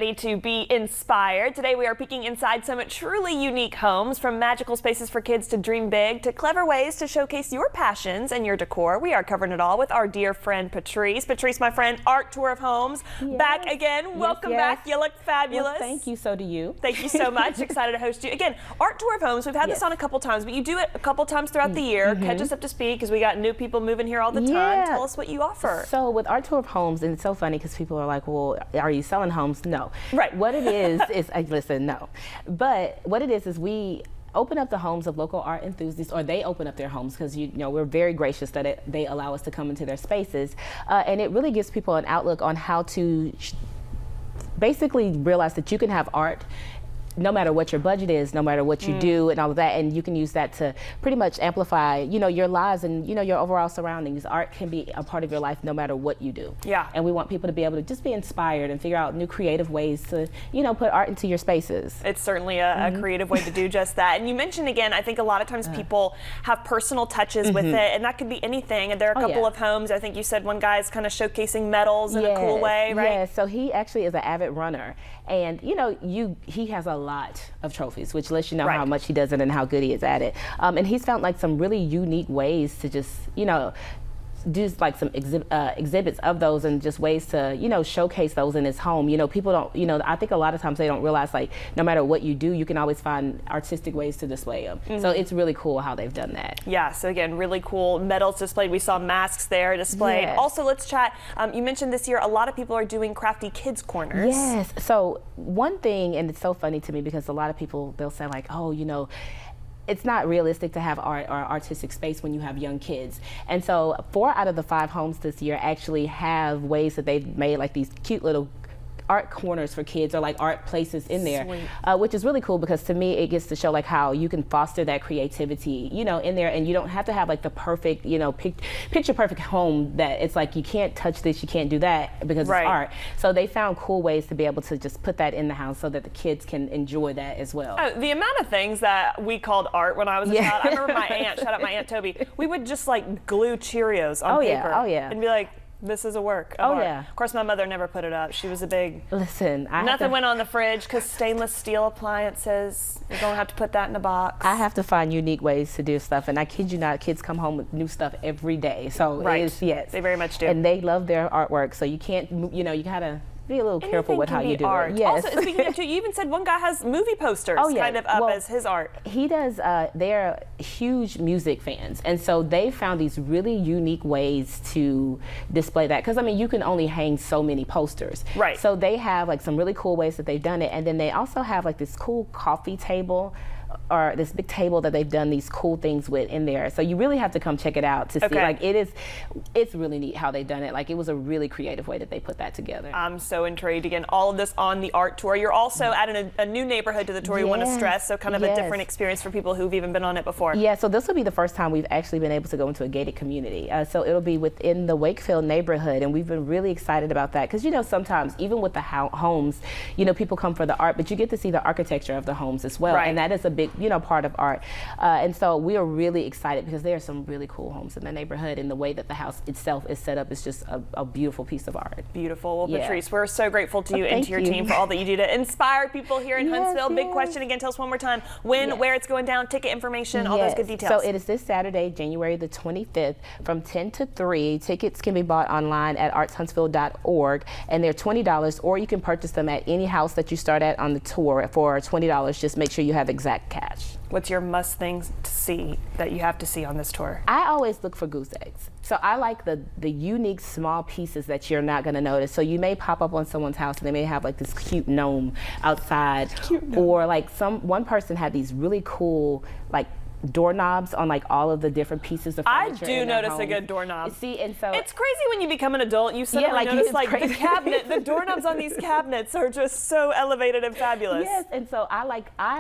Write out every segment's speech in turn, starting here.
To be inspired. Today we are peeking inside some truly unique homes, from magical spaces for kids to dream big to clever ways to showcase your passions and your decor. We are covering it all with our dear friend Patrice. Patrice, my friend, Art Tour of Homes, back again. Welcome back. You look fabulous. Well, thank you. So do you. Thank you so much. Excited to host you again. Art Tour of Homes. We've had this on a couple times, but you do it a couple times throughout the year. Catch us up to speed because we got new people moving here all the time. Tell us what you offer. So with Art Tour of Homes, and it's so funny because people are like, well, are you selling homes? No. Right. What it is listen, no. But what it is we open up the homes of local art enthusiasts, or they open up their homes because you know we're very gracious that they allow us to come into their spaces, and it really gives people an outlook on how to basically realize that you can have art no matter what your budget is, no matter what you do and all of that, and you can use that to pretty much amplify, you know, your lives and, you know, your overall surroundings. Art can be a part of your life no matter what you do. Yeah. And we want people to be able to just be inspired and figure out new creative ways to, you know, put art into your spaces. It's certainly a creative way to do just that. And you mentioned again, I think a lot of times people have personal touches with it, and that could be anything. And there are a couple of homes, I think you said one guy's kind of showcasing medals in a cool way, right? Yeah, so he actually is an avid runner. And, you know, he has a lot of trophies, which lets you know how much he does it and how good he is at it. And he's found like some really unique ways to just, you know, do like some exhibits of those and just ways to, you know, showcase those in his home. You know, people don't, you know, I think a lot of times they don't realize like no matter what you do, you can always find artistic ways to display them. So it's really cool how they've done that. Yeah, so again, really cool medals displayed. We saw masks there displayed. Also, let's chat. You mentioned this year a lot of people are doing crafty kids corners. Yes, so one thing, and it's so funny to me because a lot of people, they'll say like, oh, you know, it's not realistic to have art or artistic space when you have young kids. And so 4 out of the 5 homes this year actually have ways that they've made like these cute little art corners for kids, or like art places in there, which is really cool because to me it gets to show like how you can foster that creativity, you know, in there, and you don't have to have like the perfect, you know, picture perfect home that it's like you can't touch this, you can't do that because it's art. So they found cool ways to be able to just put that in the house so that the kids can enjoy that as well. The amount of things that we called art when I was a child, I remember my aunt, shout out my Aunt Toby, we would just like glue Cheerios on paper and be like, this is a work of art. Of course, my mother never put it up. She was a big... Listen, nothing went on the fridge because stainless steel appliances, you're going to have to put that in a box. I have to find unique ways to do stuff, and I kid you not, kids come home with new stuff every day. So it is, they very much do. And they love their artwork, so you can't, you know, you gotta be a little careful with how you do it. Yes. Also, speaking of, you even said one guy has movie posters kind of up as his art. He does, they're huge music fans, and so they found these really unique ways to display that, because I mean you can only hang so many posters. So they have like some really cool ways that they've done it, and then they also have like this cool coffee table, or this big table that they've done these cool things with in there. So you really have to come check it out to see. Like it's really neat how they've done it. Like it was a really creative way that they put that together. I'm so intrigued. Again, all of this on the Art Tour. You're also adding a new neighborhood to the tour you want to stress, so kind of a different experience for people who've even been on it before. Yeah, so this will be the first time we've actually been able to go into a gated community. So it'll be within the Wakefield neighborhood, and we've been really excited about that because, you know, sometimes even with the homes, you know, people come for the art, but you get to see the architecture of the homes as well, and that is a big, you know, part of art. And so we are really excited because there are some really cool homes in the neighborhood, and the way that the house itself is set up is just a beautiful piece of art. Beautiful. Well, Patrice, we're so grateful to you and to your team for all that you do to inspire people here in Huntsville. Big question again, tell us one more time when, where it's going down, ticket information, all those good details. So it is this Saturday, January the 25th from 10 to 3. Tickets can be bought online at artshuntsville.org, and they're $20, or you can purchase them at any house that you start at on the tour for $20. Just make sure you have exact cash. What's your must things to see that you have to see on this tour? I always look for goose eggs. So I like the unique small pieces that you're not going to notice. So you may pop up on someone's house and they may have like this cute gnome outside, or like one person had these really cool like doorknobs on like all of the different pieces of furniture. I do notice a good doorknob. See, and so it's crazy when you become an adult. You suddenly notice like the cabinet, the doorknobs on these cabinets are just so elevated and fabulous. Yes, and so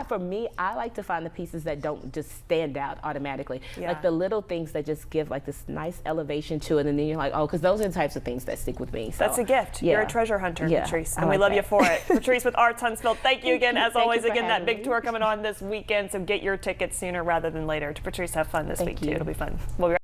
for me, I like to find the pieces that don't just stand out automatically. Like the little things that just give like this nice elevation to it, and then you're like, oh, because those are the types of things that stick with me. So that's a gift. You're a treasure hunter, Patrice, and we love you for it. Patrice with Arts Huntsville, thank you again, as always. Again, that big tour coming on this weekend, so get your tickets sooner rather than later. To Patrice, have fun this week too. It'll be fun. We'll be right